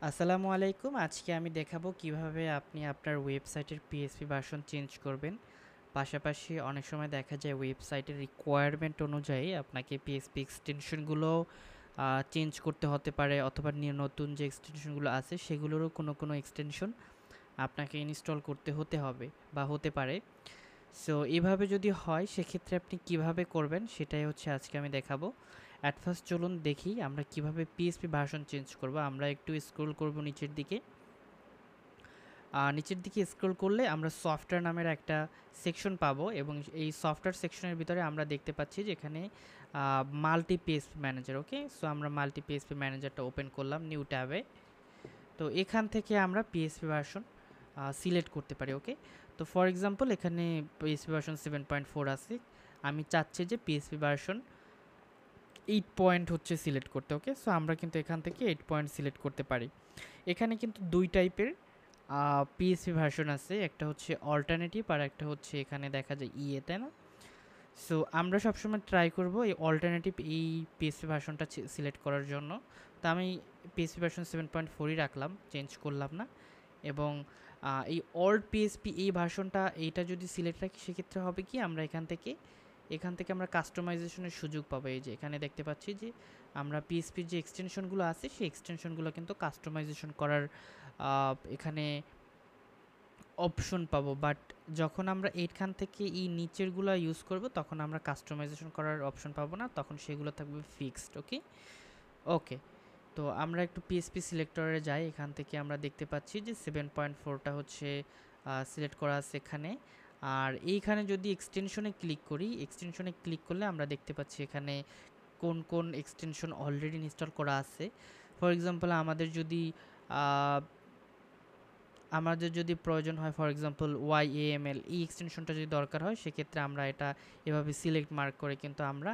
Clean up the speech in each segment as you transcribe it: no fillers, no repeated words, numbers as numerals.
আসসালামু আলাইকুম। আজকে আমি দেখাবো কিভাবে আপনি আপনার ওয়েবসাইটের পিএইচপি ভার্সন চেঞ্জ করবেন। পাশাপাশি অনেক সময় দেখা যায় ওয়েবসাইটের রিকোয়ারমেন্ট অনুযায়ী আপনাকে পিএইচপি এক্সটেনশনগুলো চেঞ্জ করতে হতে পারে, অথবা নতুন যে এক্সটেনশনগুলো আছে সেগুলোরও কোনো এক্সটেনশন আপনাকে ইনস্টল করতে হতে হবে বা হতে পারে। সো এভাবে যদি হয় সেক্ষেত্রে আপনি কিভাবে করবেন সেটাই হচ্ছে আজকে আমি দেখাবো। অ্যাট ফার্স্ট চলুন দেখি আমরা কিভাবে পিএইচপি ভার্সন চেঞ্জ করব। আমরা একটু স্ক্রল করব নিচের দিকে। নিচের দিকে স্ক্রল করলে আমরা সফটওয়্যার নামের একটা সেকশন পাবো, এবং এই সফটওয়্যার সেকশনের ভিতরে আমরা দেখতে পাচ্ছি যে এখানে মাল্টি পিএইচপি ম্যানেজার। ওকে, সো আমরা মাল্টি পিএইচপি ম্যানেজারটা ওপেন করলাম নিউ ট্যাবে। তো এখান থেকে আমরা পিএইচপি ভার্সন সিলেক্ট করতে পারি। ওকে, তো ফর এক্সাম্পল এখানে পিএইচপি ভার্সন 7.4 আছে, আমি চাচ্ছি যে পিএইচপি ভার্সন 8 পয়েন্ট হচ্ছে সিলেক্ট করতে। ওকে, সো আমরা কিন্তু এখান থেকে 8 পয়েন্ট সিলেক্ট করতে পারি। এখানে কিন্তু দুই টাইপের পিএসপি ভার্সন আছে, একটা হচ্ছে অল্টারনেটিভ আর একটা হচ্ছে এখানে দেখা যায় ইয়ে, তাই না? সো আমরা সবসময় ট্রাই করব এই অল্টারনেটিভ এই পিএসপি ভার্সনটা সিলেক্ট করার জন্য। তো আমি পিএসপি ভার্সন 7.4ই রাখলাম, চেঞ্জ করলাম না। এবং এই অল্ড পিএসপি এই ভার্সনটা এইটা যদি সিলেক্ট রাখি সেক্ষেত্রে হবে কি, আমরা এখান থেকে আমরা কাস্টমাইজেশনের সুযোগ পাবো। এই যে এখানে দেখতে পাচ্ছি যে আমরা পিএসপির যে এক্সটেনশনগুলো আছে সেই এক্সটেনশনগুলো কিন্তু কাস্টমাইজেশন করার এখানে অপশন পাবো। বাট যখন আমরা এইখান থেকে এই নিচেরগুলো ইউজ করব তখন আমরা কাস্টমাইজেশন করার অপশন পাবো না, তখন সেগুলো থাকবে ফিক্সড। ওকে ওকে, তো আমরা একটু পিএসপি সিলেক্টরে যাই। এখান থেকে আমরা দেখতে পাচ্ছি যে 7.4টা হচ্ছে সিলেক্ট করা আছে এখানে। আর এইখানে যদি এক্সটেনশনে ক্লিক করি, এক্সটেনশনে ক্লিক করলে আমরা দেখতে পাচ্ছি এখানে কোন কোন এক্সটেনশন অলরেডি ইনস্টল করা আছে। ফর এক্সাম্পল আমাদের যদি প্রয়োজন হয়, ফর এক্সাম্পল YAML এই এক্সটেনশনটা যদি দরকার হয় সেক্ষেত্রে আমরা এটা এভাবে সিলেক্ট মার্ক করে কিন্তু আমরা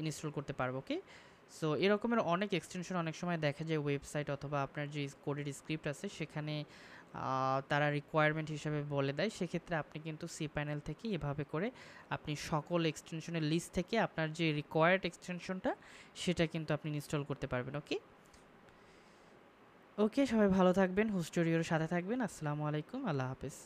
ইনস্টল করতে পারবো। ওকে, সো এরকমের অনেক এক্সটেনশন অনেক সময় দেখা যায় ওয়েবসাইট অথবা আপনার যে কোডের স্ক্রিপ্ট আছে সেখানে তারা রিকোয়ারমেন্ট হিসাবে বলে দেয়। সেক্ষেত্রে আপনি কিন্তু cPanel থেকে এভাবে করে আপনি সকল এক্সটেনশনের লিস্ট থেকে আপনার যে রিকোয়ার্ড এক্সটেনশনটা সেটা কিন্তু আপনি ইনস্টল করতে পারবেন। ওকে ওকে, সবাই ভালো থাকবেন, হুস্টোরিওর সাথে থাকবেন। আসসালামু আলাইকুম, আল্লাহ হাফেজ।